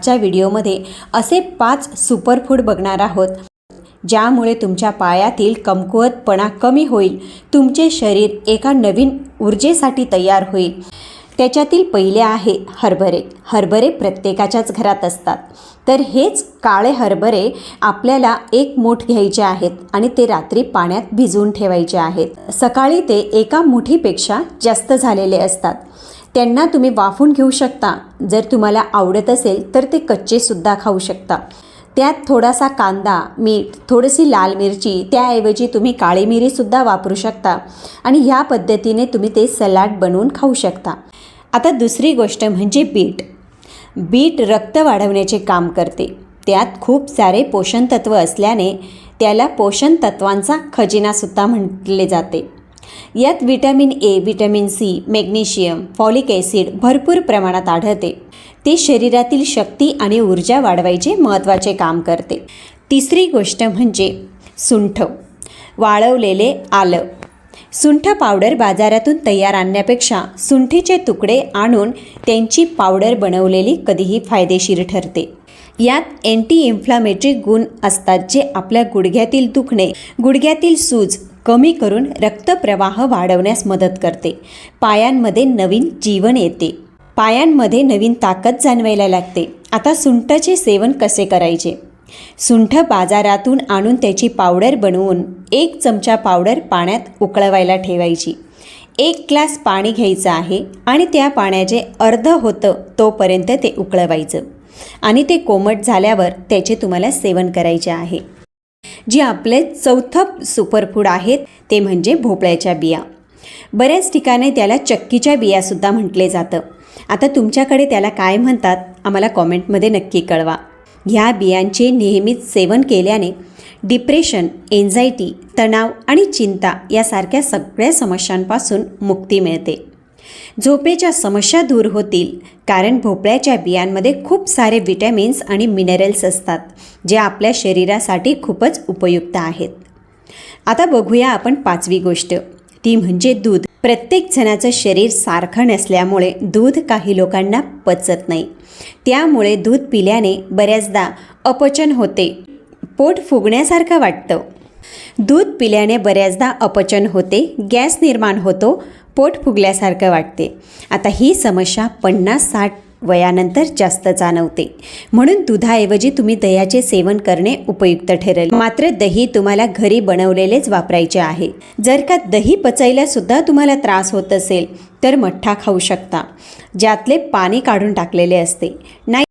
आजच्या व्हिडिओमध्ये असे 5 सुपरफूड बघणार आहोत ज्यामुळे तुमच्या पायातील कमकुवतपणा कमी होईल, तुमचे शरीर एका नवीन ऊर्जेसाठी तयार होईल। त्याच्यातील पहिले आहे हरभरे। हरभरे प्रत्येकाच्याच घरात असतात, तर हेच काळे हरभरे आपल्याला 1 मूठ घ्यायचे आहेत आणि ते रात्री पाण्यात भिजवून ठेवायचे आहेत। सकाळी ते 1 मुठीपेक्षा जास्त झालेले असतात, त्यांना तुम्ही वाफून घेऊ शकता। जर तुम्हाला आवडत असेल तर ते कच्चे सुद्धा खाऊ शकता। त्यात थोडासा कांदा, मीठ, थोडीशी लाल मिरची, त्याऐवजी तुम्ही काळी मिरीसुद्धा वापरू शकता आणि ह्या पद्धतीने तुम्ही ते सलाड बनवून खाऊ शकता। आता दुसरी गोष्ट म्हणजे बीट। बीट रक्त वाढवण्याचे काम करते। त्यात खूप सारे पोषण तत्व असल्याने त्याला पोषण तत्वांचा खजिनासुद्धा म्हटले जाते। यात vitamin A, vitamin C, magnesium, folic acid भरपूर प्रमाणात आढळते। ते शरीरातील शक्ती आणि ऊर्जा वाढवायचे महत्त्वाचे काम करते। तिसरी गोष्ट म्हणजे सुंठ, वाळवलेले आलं। सुंठ पावडर बाजारातून तयार आणण्यापेक्षा सुंठीचे तुकडे आणून त्यांची पावडर बनवलेली कधीही फायदेशीर ठरते। यात अँटी इन्फ्लामेटरी गुण असतात जे आपल्या गुडघ्यातील दुखणे, गुडघ्यातील सूज कमी करून रक्तप्रवाह वाढवण्यास मदत करते। पायांमध्ये नवीन जीवन येते, पायांमध्ये नवीन ताकद जाणवायला लागते। आता सुंठचे सेवन कसे करायचे? सुंठ बाजारातून आणून त्याची पावडर बनवून 1 चमचा पावडर पाण्यात उकळवायला ठेवायची। 1 ग्लास पाणी घ्यायचं आहे आणि त्या पाण्याचे अर्ध होतं तोपर्यंत ते उकळवायचं आणि ते कोमट झाल्यावर त्याचे तुम्हाला सेवन करायचे आहे। जे आपले चौथं सुपरफूड आहेत ते म्हणजे भोपळ्याच्या बिया। बऱ्याच ठिकाणी त्याला चक्कीच्या बियासुद्धा म्हटले जातं। आता तुमच्याकडे त्याला काय म्हणतात आम्हाला कॉमेंटमध्ये नक्की कळवा। ह्या बियांचे नियमित सेवन केल्याने डिप्रेशन, एन्झायटी, तणाव आणि चिंता यासारख्या सगळ्या समस्यांपासून मुक्ती मिळते। झोपेच्या समस्या दूर होतील, कारण भोपळ्याच्या बियांमध्ये खूप सारे विटॅमिन्स आणि मिनरल्स असतात जे आपल्या शरीरासाठी खूपच उपयुक्त आहेत। आता बघूया आपण 5वी गोष्ट, ती म्हणजे दूध। प्रत्येक जणाचं शरीर सारखं नसल्यामुळे दूध काही लोकांना पचत नाही, त्यामुळे दूध पिल्याने बऱ्याचदा अपचन होते, पोट फुगण्यासारखं वाटतं। दूध पिल्याने बऱ्याचदा अपचन होते, गॅस निर्माण होतो, पोट फुगल्यासारखं वाटते। आता ही समस्या 50-60 वयानंतर जास्त जाणवते, म्हणून दुधाऐवजी तुम्ही दह्याचे सेवन करणे उपयुक्त ठरेल। मात्र दही तुम्हाला घरी बनवलेलेच वापरायचे आहे। जर का दही पचायला सुद्धा तुम्हाला त्रास होत असेल तर मठ्ठा खाऊ शकता, ज्यातले पाणी काढून टाकलेले असते। नाही